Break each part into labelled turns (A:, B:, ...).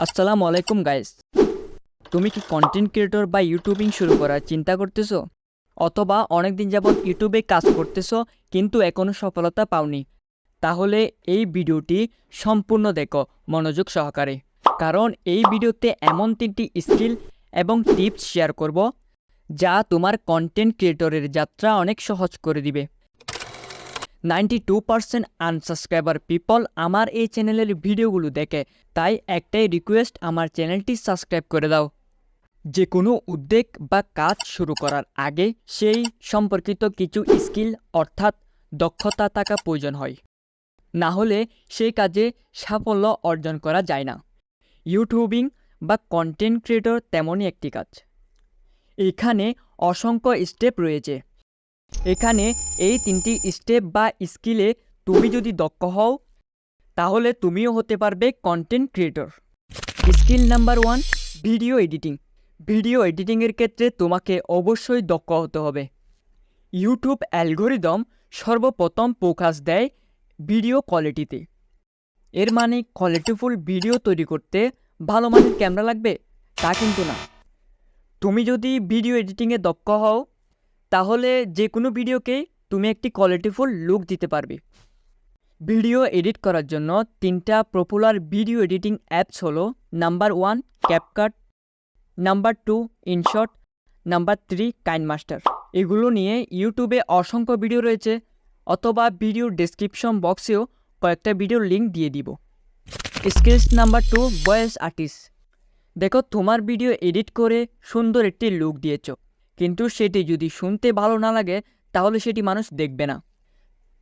A: আসসালামু আলাইকুম গাইস। তুমি কি কন্টেন্ট ক্রিয়েটর বা ইউটিউবিং শুরু করার চিন্তা করতেছো, অথবা অনেক দিন যাবত ইউটিউবে কাজ করতেছো কিন্তু এখনো সফলতা পাওনি? তাহলে এই ভিডিওটি সম্পূর্ণ দেখো মনোযোগ সহকারে, কারণ এই ভিডিওতে এমন 3টি স্কিল এবং টিপস শেয়ার করব যা তোমার কন্টেন্ট ক্রিয়েটরের যাত্রা অনেক সহজ করে দিবে। 92% আনসাবস্ক্রাইবার পিপল আমার এই চ্যানেলের ভিডিওগুলো দেখে, তাই একটাই রিকোয়েস্ট, আমার চ্যানেলটি সাবস্ক্রাইব করে দাও। যে কোনো উদ্যোগ বা কাজ শুরু করার আগে সেই সম্পর্কিত কিছু স্কিল অর্থাৎ দক্ষতা থাকা প্রয়োজন হয়, না হলে সেই কাজে সাফল্য অর্জন করা যায় না। ইউটিউবিং বা কন্টেন্ট ক্রিয়েটর তেমনই একটি কাজ। এখানে অসংখ্য স্টেপ রয়েছে। এখানে এই 3টি স্টেপ বা স্কিলে তুমি যদি দক্ষ হও, তাহলে তুমিও হতে পারবে content creator. Skill number 1, video editing. Video এডিটিংয়ের ক্ষেত্রে তোমাকে অবশ্যই দক্ষ হতে হবে। ইউটিউব অ্যালগোরিদম সর্বপ্রথম ফোকাস দেয় ভিডিও কোয়ালিটিতে। এর মানে কোয়ালিটিফুল ভিডিও তৈরি করতে ভালো মানের ক্যামেরা লাগবে তা কিন্তু না। তুমি যদি ভিডিও এডিটিংয়ে দক্ষ হও, তাহলে যে কোনো ভিডিওকেই তুমি একটি কোয়ালিটিফুল লুক দিতে পারবে। ভিডিও এডিট করার জন্য 3টা পপুলার ভিডিও এডিটিং অ্যাপস হলো: number 1 CapCut, number 2 InShot, number 3 KineMaster. এগুলো নিয়ে ইউটিউবে অসংখ্য ভিডিও রয়েছে, অথবা ভিডিওর ডেসক্রিপশন বক্সেও কয়েকটা ভিডিওর লিঙ্ক দিয়ে দিব। Skills number 2, voice artist. দেখো, তোমার ভিডিও এডিট করে সুন্দর একটি লুক দিয়েছো, কিন্তু সেটি যদি শুনতে ভালো না লাগে তাহলে সেটি মানুষ দেখবে না।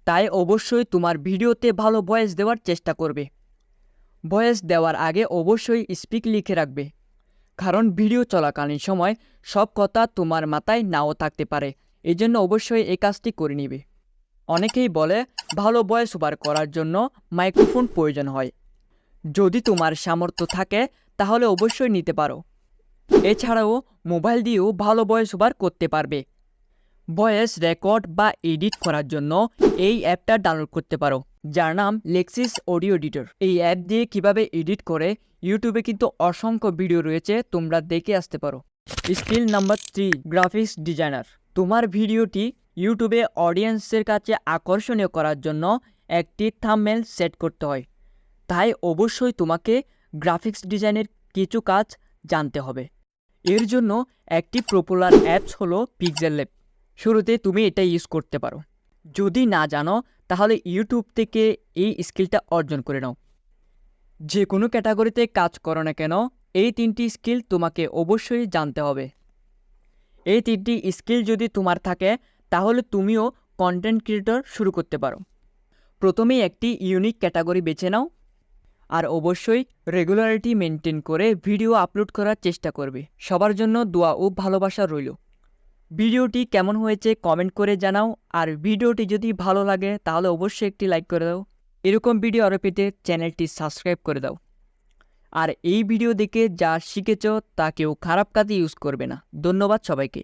A: তাই অবশ্যই তোমার ভিডিওতে ভালো ভয়েস দেওয়ার চেষ্টা করবে। ভয়েস দেওয়ার আগে অবশ্যই স্পিক লিখে রাখবে, কারণ ভিডিও চলাকালীন সময় সব কথা তোমার মাথায় নাও থাকতে পারে। এই জন্য অবশ্যই এই কাজটি করে নিবে। অনেকেই বলে ভালো ভয়েস ওভার করার জন্য মাইক্রোফোন প্রয়োজন হয়। যদি তোমার সামর্থ্য থাকে তাহলে অবশ্যই নিতে পারো। এছাড়াও মোবাইল দিয়েও ভালো ভয়েস ওভার করতে পারবে। ভয়েস রেকর্ড বা এডিট করার জন্য এই অ্যাপটা ডাউনলোড করতে পারো, যার নাম লেক্সিস অডিও এডিটর। এই অ্যাপ দিয়ে কিভাবে এডিট করে ইউটিউবে কিন্তু অসংখ্য ভিডিও রয়েছে, তোমরা দেখে আসতে পারো। Skill number 3, graphics designer. তোমার ভিডিওটি ইউটিউবে অডিয়েন্সের কাছে আকর্ষণীয় করার জন্য একটি থাম্বনেল সেট করতে হয়। তাই অবশ্যই তোমাকে গ্রাফিক্স ডিজাইনের কিছু কাজ জানতে হবে। এর জন্য একটি পপুলার অ্যাপস হলো পিক্সেল ল্যাব। শুরুতে তুমি এটা ইউজ করতে পারো। যদি না জানো তাহলে ইউটিউব থেকে এই স্কিলটা অর্জন করে নাও। যে কোনো ক্যাটাগরিতে কাজ করো না কেন, এই 3টি স্কিল তোমাকে অবশ্যই জানতে হবে। এই 3টি স্কিল যদি তোমার থাকে তাহলে তুমিও কন্টেন্ট ক্রিয়েটর শুরু করতে পারো। প্রথমেই একটি ইউনিক ক্যাটাগরি বেছে নাও, আর অবশ্যই রেগুলারিটি মেনটেন করে ভিডিও আপলোড করার চেষ্টা করবে। সবার জন্য দোয়া ও ভালোবাসা রইল। ভিডিওটি কেমন হয়েছে কমেন্ট করে জানাও, আর ভিডিওটি যদি ভালো লাগে তাহলে অবশ্যই একটি লাইক করে দাও। এরকম ভিডিও আরও পেতে চ্যানেলটি সাবস্ক্রাইব করে দাও। আর এই ভিডিও দেখে যা শিখেছ তা কেউ খারাপ কাজে ইউজ করবে না। ধন্যবাদ সবাইকে।